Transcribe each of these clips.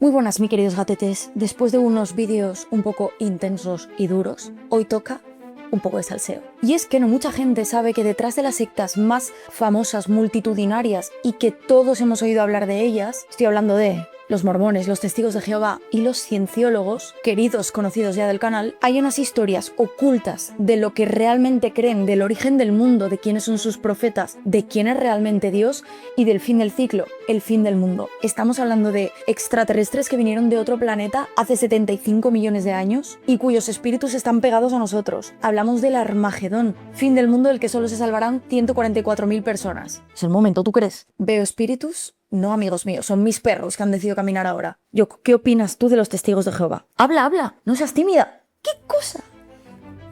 Muy buenas, mis queridos gatetes. Después de unos vídeos un poco intensos y duros, hoy toca un poco de salseo. Y es que no mucha gente sabe que detrás de las sectas más famosas, multitudinarias y que todos hemos oído hablar de ellas, estoy hablando de los mormones, los testigos de Jehová y los cienciólogos, queridos conocidos ya del canal, hay unas historias ocultas de lo que realmente creen, del origen del mundo, de quiénes son sus profetas, de quién es realmente Dios y del fin del ciclo, el fin del mundo. Estamos hablando de extraterrestres que vinieron de otro planeta hace 75 millones de años y cuyos espíritus están pegados a nosotros. Hablamos del Armagedón, fin del mundo del que solo se salvarán 144.000 personas. Es el momento, ¿tú crees? ¿Veo espíritus? No, amigos míos, son mis perros que han decidido caminar ahora. ¿Qué opinas tú de los testigos de Jehová? Habla, no seas tímida. ¿Qué cosa?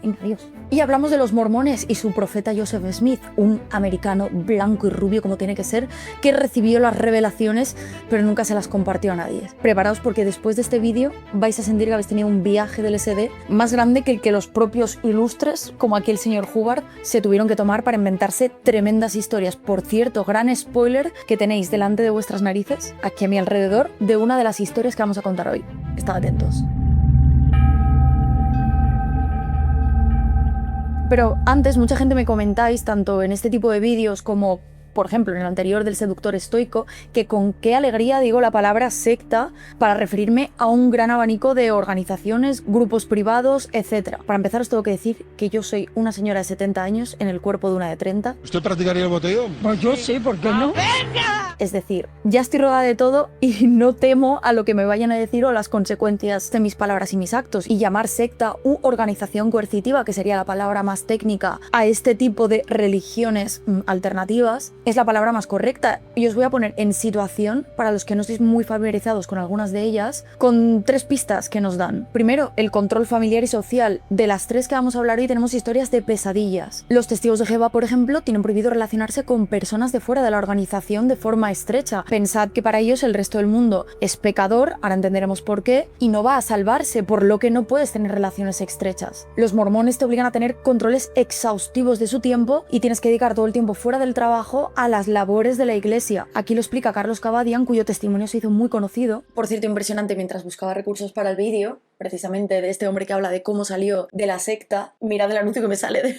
Venga, adiós. Y hablamos de los mormones y su profeta Joseph Smith, un americano blanco y rubio como tiene que ser, que recibió las revelaciones pero nunca se las compartió a nadie. Preparaos porque después de este vídeo vais a sentir que habéis tenido un viaje del LSD más grande que el que los propios ilustres, como aquí el señor Hubbard, se tuvieron que tomar para inventarse tremendas historias. Por cierto, gran spoiler que tenéis delante de vuestras narices, aquí a mi alrededor, de una de las historias que vamos a contar hoy. Estad atentos. Pero antes mucha gente me comentáis, tanto en este tipo de vídeos como, por ejemplo, en el anterior del seductor estoico, que con qué alegría digo la palabra secta para referirme a un gran abanico de organizaciones, grupos privados, etc. Para empezar os tengo que decir que yo soy una señora de 70 años en el cuerpo de una de 30. ¿Usted practicaría el botellón? Pues yo sí, ¿por qué no? Es decir, ya estoy rodada de todo y no temo a lo que me vayan a decir o las consecuencias de mis palabras y mis actos. Y llamar secta u organización coercitiva, que sería la palabra más técnica, a este tipo de religiones alternativas, es la palabra más correcta. Y os voy a poner en situación, para los que no estéis muy familiarizados con algunas de ellas, con 3 pistas que nos dan. Primero, el control familiar y social. De las 3 que vamos a hablar hoy tenemos historias de pesadillas. Los testigos de Jehová, por ejemplo, tienen prohibido relacionarse con personas de fuera de la organización de forma estrecha. Pensad que para ellos el resto del mundo es pecador, ahora entenderemos por qué, y no va a salvarse, por lo que no puedes tener relaciones estrechas. Los mormones te obligan a tener controles exhaustivos de su tiempo y tienes que dedicar todo el tiempo fuera del trabajo a las labores de la iglesia. Aquí lo explica Carlos Cavadian, cuyo testimonio se hizo muy conocido. Por cierto, impresionante, mientras buscaba recursos para el vídeo, precisamente de este hombre que habla de cómo salió de la secta, mirad el anuncio que me sale del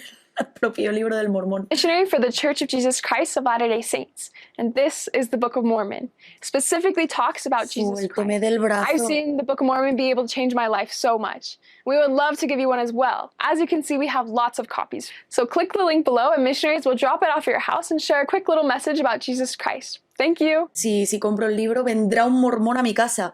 propio libro del Mormón. Missionary for the Church of Jesus Christ of Latter-day Saints, and this is the Book of Mormon. Specifically talks about Jesus Suélteme Christ. del brazo. I've seen the Book of Mormon be able to change my life so much. We would love to give you one as well. As you can see, we have lots of copies. So click the link below and missionaries will drop it off at your house and share a quick little message about Jesus Christ. Thank you. Si compro el libro, vendrá un mormón a mi casa.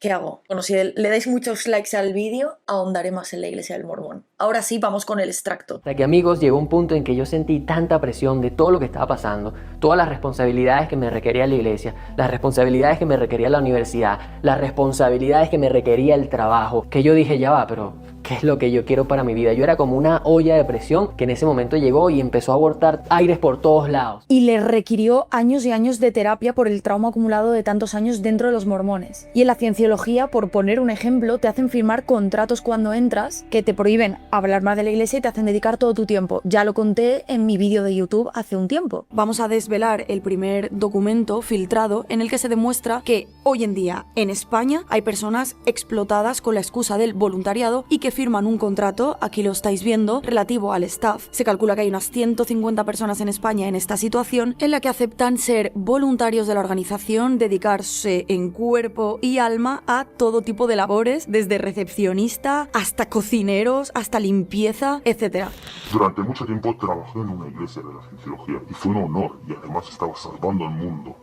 ¿Qué hago? Bueno, si le dais muchos likes al vídeo, ahondaré más en la iglesia del Mormón. Ahora sí, vamos con el extracto. Hasta que, amigos, llegó un punto en que yo sentí tanta presión de todo lo que estaba pasando, todas las responsabilidades que me requería la iglesia, las responsabilidades que me requería la universidad, las responsabilidades que me requería el trabajo, que yo dije, ya va, pero ¿qué es lo que yo quiero para mi vida? Yo era como una olla de presión que en ese momento llegó y empezó a abortar aires por todos lados. Y le requirió años y años de terapia por el trauma acumulado de tantos años dentro de los mormones. Y en la cienciología, por poner un ejemplo, te hacen firmar contratos cuando entras que te prohíben hablar más de la iglesia y te hacen dedicar todo tu tiempo. Ya lo conté en mi vídeo de YouTube hace un tiempo. Vamos a desvelar el primer documento filtrado en el que se demuestra que hoy en día en España hay personas explotadas con la excusa del voluntariado y que firman un contrato, aquí lo estáis viendo, relativo al staff. Se calcula que hay unas 150 personas en España en esta situación en la que aceptan ser voluntarios de la organización, dedicarse en cuerpo y alma a todo tipo de labores, desde recepcionista hasta cocineros, hasta limpieza, etc. Durante mucho tiempo trabajé en una iglesia de la cienciología y fue un honor y además estaba salvando al mundo.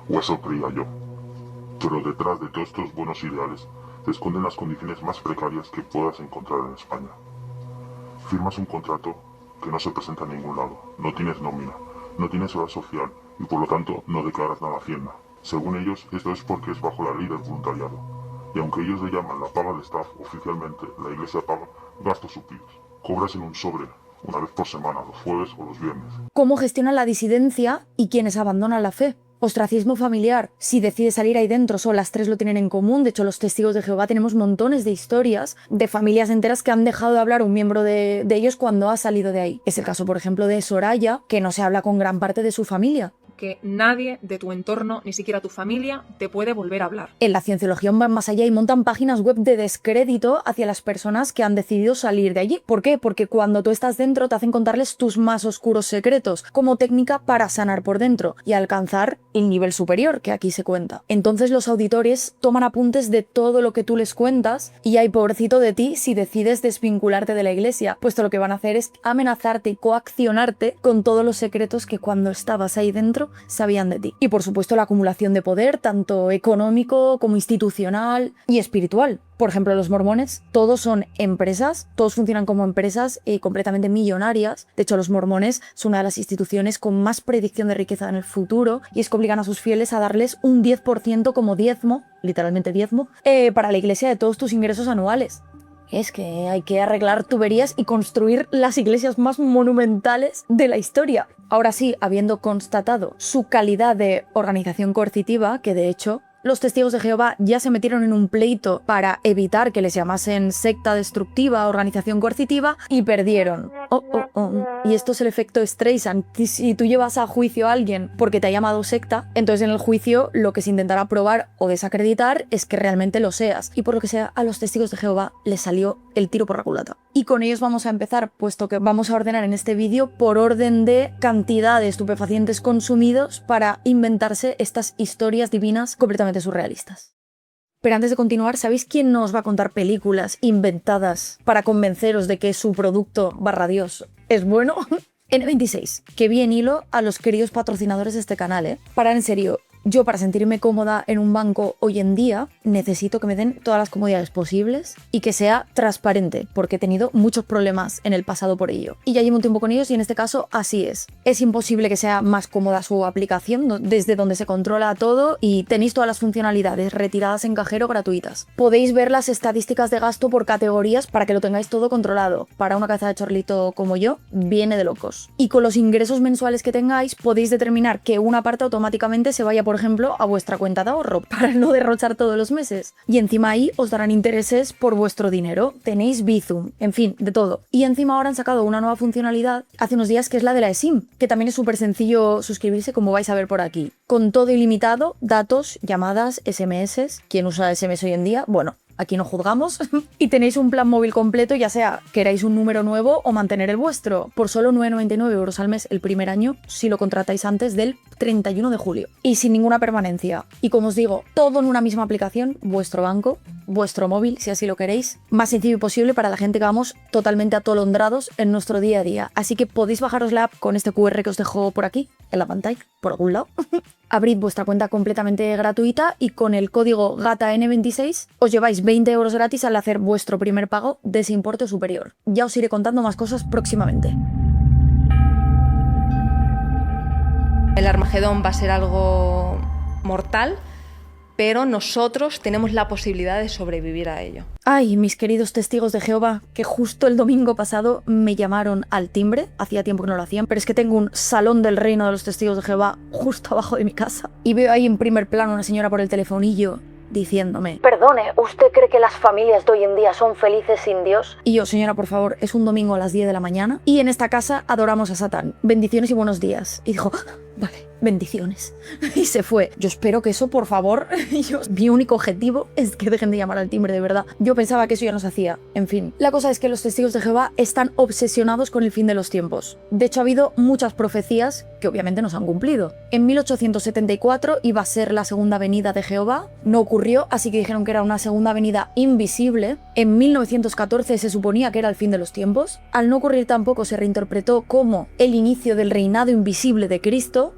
O eso creía yo. Pero detrás de todos estos buenos ideales se esconden las condiciones más precarias que puedas encontrar en España. Firmas un contrato que no se presenta en ningún lado, no tienes nómina, no tienes hora social y por lo tanto no declaras nada a Hacienda. Según ellos, esto es porque es bajo la ley del voluntariado. Y aunque ellos le llaman la paga de staff, oficialmente la iglesia paga gastos suplidos. Cobras en un sobre, una vez por semana, los jueves o los viernes. ¿Cómo gestionan la disidencia y quienes abandonan la fe? Ostracismo familiar. Si decides salir ahí dentro, solo las 3 lo tienen en común. De hecho, los testigos de Jehová tenemos montones de historias de familias enteras que han dejado de hablar un miembro de ellos cuando ha salido de ahí. Es el caso, por ejemplo, de Soraya, que no se habla con gran parte de su familia. que nadie de tu entorno, ni siquiera tu familia, te puede volver a hablar. En la cienciología van más allá y montan páginas web de descrédito hacia las personas que han decidido salir de allí. ¿Por qué? Porque cuando tú estás dentro te hacen contarles tus más oscuros secretos, como técnica para sanar por dentro y alcanzar el nivel superior que aquí se cuenta. Entonces los auditores toman apuntes de todo lo que tú les cuentas y ay, pobrecito de ti si decides desvincularte de la iglesia, puesto lo que van a hacer es amenazarte y coaccionarte con todos los secretos que cuando estabas ahí dentro sabían de ti. Y por supuesto la acumulación de poder, tanto económico como institucional y espiritual. Por ejemplo, los mormones, todos son empresas, todos funcionan como empresas completamente millonarias. De hecho, los mormones son una de las instituciones con más predicción de riqueza en el futuro y es que obligan a sus fieles a darles un 10% como diezmo, literalmente diezmo, para la iglesia de todos tus ingresos anuales. Es que hay que arreglar tuberías y construir las iglesias más monumentales de la historia. Ahora sí, habiendo constatado su calidad de organización coercitiva, que de hecho los testigos de Jehová ya se metieron en un pleito para evitar que les llamasen secta destructiva, organización coercitiva, y perdieron. Y esto es el efecto Streisand. Si tú llevas a juicio a alguien porque te ha llamado secta, entonces en el juicio lo que se intentará probar o desacreditar es que realmente lo seas. Y por lo que sea, a los testigos de Jehová les salió el tiro por la culata. Y con ellos vamos a empezar, puesto que vamos a ordenar en este vídeo por orden de cantidad de estupefacientes consumidos para inventarse estas historias divinas completamente surrealistas. Pero antes de continuar, ¿sabéis quién nos va a contar películas inventadas para convenceros de que su producto /Dios es bueno? N26, que bien hilo a los queridos patrocinadores de este canal, ¿eh? Para en serio, yo para sentirme cómoda en un banco hoy en día necesito que me den todas las comodidades posibles y que sea transparente, porque he tenido muchos problemas en el pasado por ello. Y ya llevo un tiempo con ellos y en este caso así es. Es imposible que sea más cómoda su aplicación desde donde se controla todo y tenéis todas las funcionalidades retiradas en cajero gratuitas. Podéis ver las estadísticas de gasto por categorías para que lo tengáis todo controlado. Para una cabeza de chorlito como yo, viene de locos. Y con los ingresos mensuales que tengáis podéis determinar que una parte automáticamente se vaya por ejemplo, a vuestra cuenta de ahorro para no derrochar todos los meses. Y encima ahí os darán intereses por vuestro dinero. Tenéis Bizum, en fin, de todo. Y encima ahora han sacado una nueva funcionalidad hace unos días que es la de la eSIM, que también es súper sencillo suscribirse como vais a ver por aquí. Con todo ilimitado, datos, llamadas, SMS. ¿Quién usa SMS hoy en día? Bueno, aquí no juzgamos. Y tenéis un plan móvil completo, ya sea queráis un número nuevo o mantener el vuestro, por solo 9,99 € al mes el primer año, si lo contratáis antes del 31 de julio. Y sin ninguna permanencia. Y como os digo, todo en una misma aplicación, vuestro banco, vuestro móvil, si así lo queréis. Más sencillo posible para la gente que vamos totalmente atolondrados en nuestro día a día. Así que podéis bajaros la app con este QR que os dejo por aquí, en la pantalla, por algún lado. Abrid vuestra cuenta completamente gratuita y con el código GATAN26 os lleváis 20 € gratis al hacer vuestro primer pago de ese importe superior. Ya os iré contando más cosas próximamente. El Armagedón va a ser algo mortal, pero nosotros tenemos la posibilidad de sobrevivir a ello. Ay, mis queridos testigos de Jehová, que justo el domingo pasado me llamaron al timbre, hacía tiempo que no lo hacían, pero es que tengo un salón del reino de los testigos de Jehová justo abajo de mi casa. Y veo ahí en primer plano una señora por el telefonillo diciéndome: perdone, ¿usted cree que las familias de hoy en día son felices sin Dios? Y yo, señora, por favor, es un domingo a las 10 de la mañana y en esta casa adoramos a Satán. Bendiciones y buenos días. Y dijo: vale, bendiciones. Y se fue. Yo espero que eso, por favor, mi único objetivo es que dejen de llamar al timbre, de verdad. Yo pensaba que eso ya no se hacía. En fin, la cosa es que los testigos de Jehová están obsesionados con el fin de los tiempos. De hecho, ha habido muchas profecías que obviamente no se han cumplido. En 1874 iba a ser la segunda venida de Jehová. No ocurrió, así que dijeron que era una segunda venida invisible. En 1914 se suponía que era el fin de los tiempos. Al no ocurrir tampoco se reinterpretó como el inicio del reinado invisible de Cristo.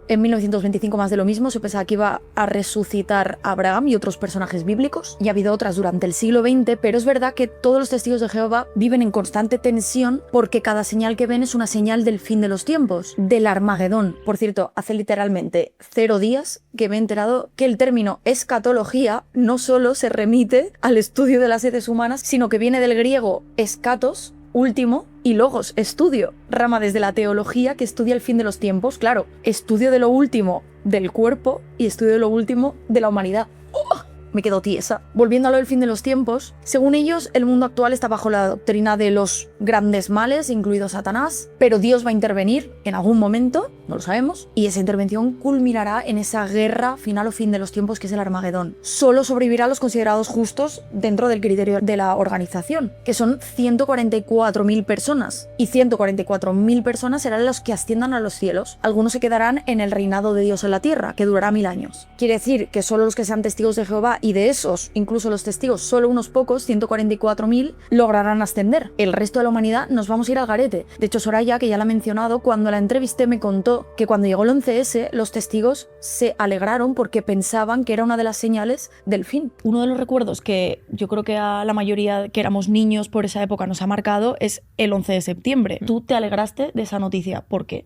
En 1925 más de lo mismo, se pensaba que iba a resucitar a Abraham y otros personajes bíblicos. Y ha habido otras durante el siglo XX, pero es verdad que todos los testigos de Jehová viven en constante tensión porque cada señal que ven es una señal del fin de los tiempos, del Armagedón. Por cierto, hace literalmente 0 días que me he enterado que el término escatología no solo se remite al estudio de las sedes humanas, sino que viene del griego escatos, último, y logos, estudio, rama desde la teología que estudia el fin de los tiempos, claro, estudio de lo último del cuerpo y estudio de lo último de la humanidad. ¡Oh! Me quedo tiesa. Volviendo a lo del fin de los tiempos, según ellos, el mundo actual está bajo la doctrina de los grandes males, incluido Satanás, pero Dios va a intervenir en algún momento No lo sabemos. Y esa intervención culminará en esa guerra final o fin de los tiempos que es el Armagedón. Solo sobrevivirán los considerados justos dentro del criterio de la organización, que son 144.000 personas. Y 144.000 personas serán los que asciendan a los cielos. Algunos se quedarán en el reinado de Dios en la tierra, que durará 1000 años. Quiere decir que solo los que sean testigos de Jehová, y de esos, incluso los testigos, solo unos pocos, 144.000, lograrán ascender. El resto de la humanidad nos vamos a ir al garete. De hecho, Soraya, que ya la he mencionado, cuando la entrevisté me contó que cuando llegó el 11S, los testigos se alegraron porque pensaban que era una de las señales del fin. Uno de los recuerdos que yo creo que a la mayoría que éramos niños por esa época nos ha marcado es el 11 de septiembre. Tú te alegraste de esa noticia. ¿Por qué?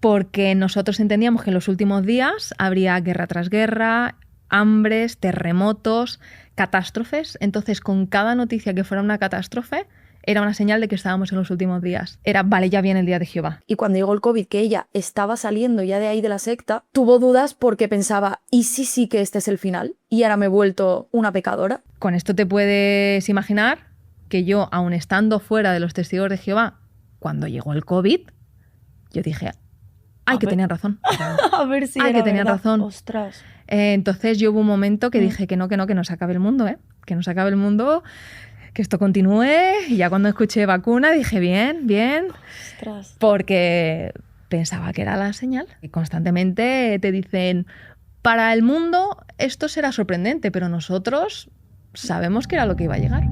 Porque nosotros entendíamos que en los últimos días habría guerra tras guerra, hambres, terremotos, catástrofes. Entonces, con cada noticia que fuera una catástrofe, era una señal de que estábamos en los últimos días. Era, vale, ya viene el día de Jehová. Y cuando llegó el COVID, que ella estaba saliendo ya de ahí de la secta, tuvo dudas porque pensaba, ¿y si sí que este es el final? ¿Y ahora me he vuelto una pecadora? Con esto te puedes imaginar que yo, aun estando fuera de los testigos de Jehová, cuando llegó el COVID, yo dije, ay, que tenían razón. A ver si ay, era que tenían verdad. razón. Ostras. Entonces yo hubo un momento que dije que no se acabe el mundo, que no se acabe el mundo, que esto continúe. Y ya cuando escuché vacuna dije, bien, Ostras. porque pensaba que era la señal. Y constantemente te dicen, para el mundo esto será sorprendente, pero nosotros sabemos que era lo que iba a llegar.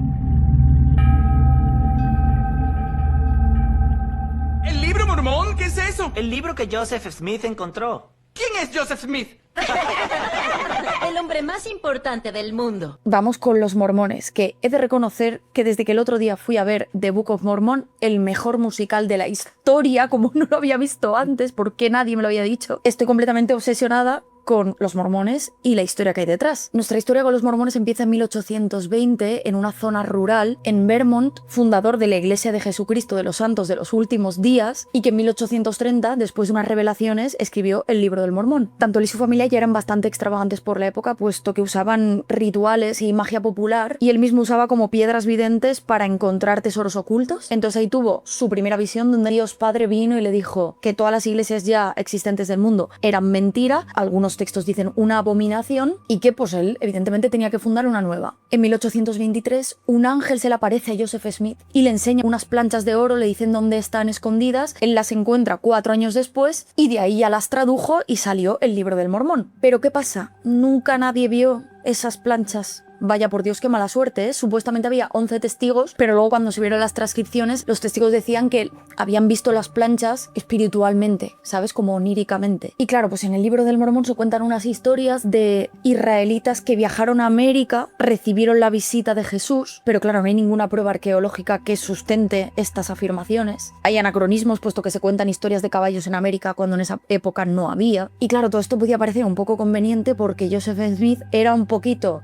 ¿El libro mormón? ¿Qué es eso? El libro que Joseph Smith encontró. ¿Quién es Joseph Smith? El hombre más importante del mundo. Vamos con los mormones, que he de reconocer que desde que el otro día fui a ver The Book of Mormon, el mejor musical de la historia, como no lo había visto antes, porque nadie me lo había dicho, estoy completamente obsesionada con los mormones y la historia que hay detrás. Nuestra historia con los mormones empieza en 1820 en una zona rural en Vermont, fundador de la Iglesia de Jesucristo de los Santos de los Últimos Días, y que en 1830, después de unas revelaciones, escribió el Libro del Mormón. Tanto él y su familia ya eran bastante extravagantes por la época, puesto que usaban rituales y magia popular, y él mismo usaba como piedras videntes para encontrar tesoros ocultos. Entonces ahí tuvo su primera visión, donde Dios Padre vino y le dijo que todas las iglesias ya existentes del mundo eran mentira, algunos textos dicen una abominación, y que pues él evidentemente tenía que fundar una nueva. En 1823 un ángel se le aparece a Joseph Smith y le enseña unas planchas de oro, le dicen dónde están escondidas, él las encuentra 4 años después y de ahí ya las tradujo y salió el Libro del Mormón. Pero ¿qué pasa? Nunca nadie vio esas planchas. Vaya por Dios, qué mala suerte, ¿eh? Supuestamente había 11 testigos, pero luego cuando se vieron las transcripciones, los testigos decían que habían visto las planchas espiritualmente, ¿sabes? Como oníricamente. Y claro, pues en el Libro del Mormón se cuentan unas historias de israelitas que viajaron a América, recibieron la visita de Jesús, pero claro, no hay ninguna prueba arqueológica que sustente estas afirmaciones. Hay anacronismos, puesto que se cuentan historias de caballos en América cuando en esa época no había. Y claro, todo esto podía parecer un poco conveniente porque Joseph Smith era un poquito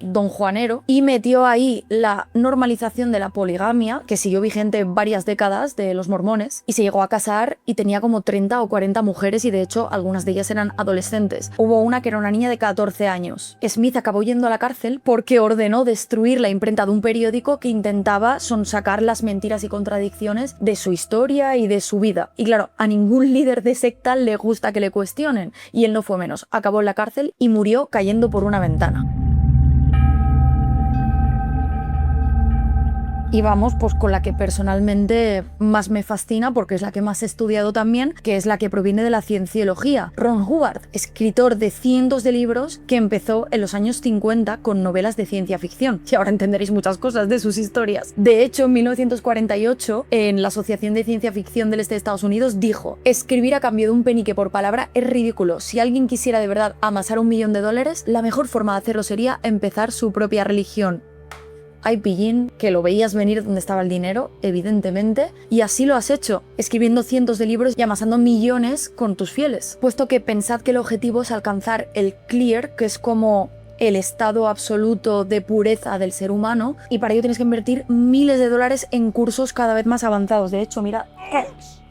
don Juanero y metió ahí la normalización de la poligamia, que siguió vigente varias décadas de los mormones, y se llegó a casar y tenía como 30 o 40 mujeres, y de hecho algunas de ellas eran adolescentes. Hubo una que era una niña de 14 años. Smith acabó yendo a la cárcel porque ordenó destruir la imprenta de un periódico que intentaba sonsacar las mentiras y contradicciones de su historia y de su vida. Y claro, a ningún líder de secta le gusta que le cuestionen, y él no fue menos. Acabó en la cárcel y murió cayendo por una ventana. Y vamos pues con la que personalmente más me fascina, porque es la que más he estudiado también, que es la que proviene de la cienciología. Ron Hubbard, escritor de cientos de libros, que empezó en los años 50 con novelas de ciencia ficción. Y ahora entenderéis muchas cosas de sus historias. De hecho, en 1948, en la Asociación de Ciencia Ficción del Este de Estados Unidos, dijo: escribir a cambio de un penique por palabra es ridículo. Si alguien quisiera de verdad amasar $1 millón, la mejor forma de hacerlo sería empezar su propia religión. Ay, pillín, que lo veías venir donde estaba el dinero, evidentemente, y así lo has hecho, escribiendo cientos de libros y amasando millones con tus fieles. Puesto que pensad que el objetivo es alcanzar el clear, que es como el estado absoluto de pureza del ser humano, y para ello tienes que invertir miles de dólares en cursos cada vez más avanzados. De hecho, mira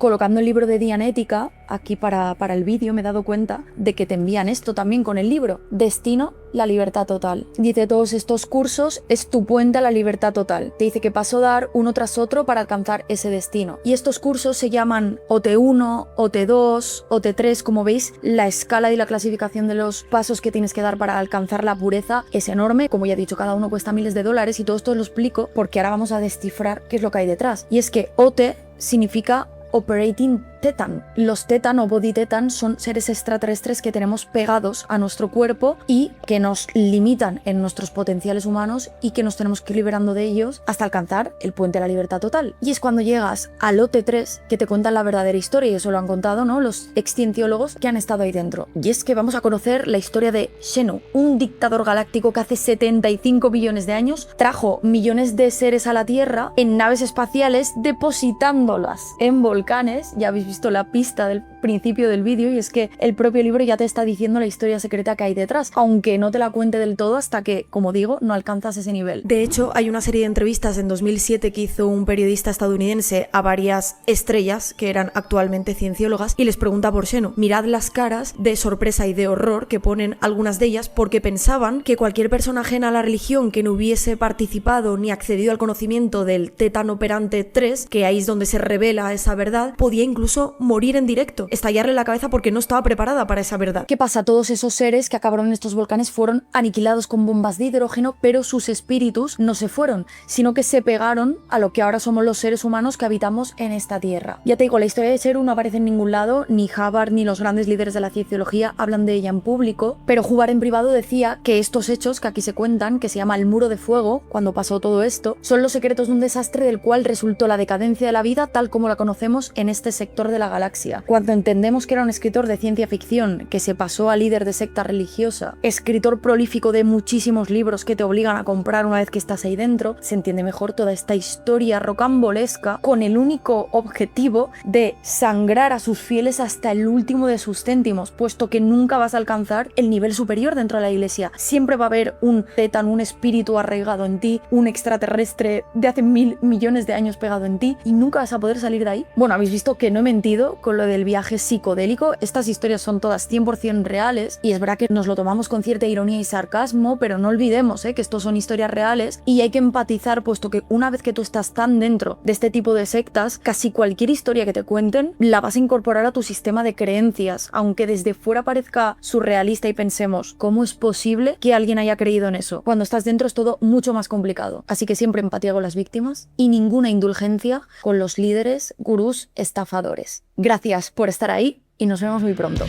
colocando el libro de Dianética aquí para el vídeo, me he dado cuenta de que te envían esto también con el libro. Destino, la libertad total. Dice, todos estos cursos es tu puente a la libertad total. Te dice que paso a dar uno tras otro para alcanzar ese destino. Y estos cursos se llaman OT1, OT2, OT3. Como veis, la escala y la clasificación de los pasos que tienes que dar para alcanzar la pureza es enorme. Como ya he dicho, cada uno cuesta miles de dólares y todo esto lo explico porque ahora vamos a descifrar qué es lo que hay detrás. Y es que OT significa Operating Tetan. Los Tetan o Body Tetan son seres extraterrestres que tenemos pegados a nuestro cuerpo y que nos limitan en nuestros potenciales humanos y que nos tenemos que ir liberando de ellos hasta alcanzar el puente a la libertad total. Y es cuando llegas al OT3 que te cuentan la verdadera historia, y eso lo han contado, ¿no?, los excientiólogos que han estado ahí dentro. Y es que vamos a conocer la historia de Xenu, un dictador galáctico que hace 75 billones de años trajo millones de seres a la Tierra en naves espaciales depositándolas en volcanes. Ya habéis visto la pista del principio del vídeo, y es que el propio libro ya te está diciendo la historia secreta que hay detrás, aunque no te la cuente del todo hasta que, como digo, no alcanzas ese nivel. De hecho, hay una serie de entrevistas en 2007 que hizo un periodista estadounidense a varias estrellas que eran actualmente cienciólogas y les pregunta por Xenu. Mirad las caras de sorpresa y de horror que ponen algunas de ellas, porque pensaban que cualquier persona ajena a la religión que no hubiese participado ni accedido al conocimiento del Tetan Operante 3, que ahí es donde se revela esa verdad, podía incluso morir en directo, estallarle la cabeza porque no estaba preparada para esa verdad. ¿Qué pasa? Todos esos seres que acabaron en estos volcanes fueron aniquilados con bombas de hidrógeno, pero sus espíritus no se fueron, sino que se pegaron a lo que ahora somos los seres humanos que habitamos en esta tierra. Ya te digo, la historia de Xenu no aparece en ningún lado, ni Hubbard ni los grandes líderes de la cienciología hablan de ella en público, pero Hubbard en privado decía que estos hechos que aquí se cuentan, que se llama el Muro de Fuego, cuando pasó todo esto, son los secretos de un desastre del cual resultó la decadencia de la vida tal como la conocemos en este sector de la galaxia. Cuando entendemos que era un escritor de ciencia ficción que se pasó a líder de secta religiosa, escritor prolífico de muchísimos libros que te obligan a comprar una vez que estás ahí dentro, se entiende mejor toda esta historia rocambolesca con el único objetivo de sangrar a sus fieles hasta el último de sus céntimos, puesto que nunca vas a alcanzar el nivel superior dentro de la iglesia. Siempre va a haber un Tetan, un espíritu arraigado en ti, un extraterrestre de hace 1000 millones de años pegado en ti, y nunca vas a poder salir de ahí. Bueno, habéis visto que no he mentido con lo del viaje psicodélico. Estas historias son todas 100% reales, y es verdad que nos lo tomamos con cierta ironía y sarcasmo, pero no olvidemos que estos son historias reales y hay que empatizar, puesto que una vez que tú estás tan dentro de este tipo de sectas, casi cualquier historia que te cuenten la vas a incorporar a tu sistema de creencias, aunque desde fuera parezca surrealista y pensemos, ¿cómo es posible que alguien haya creído en eso? Cuando estás dentro es todo mucho más complicado. Así que siempre empatía con las víctimas y ninguna indulgencia con los líderes, gurús, estafadores. Gracias por estar ahí y nos vemos muy pronto.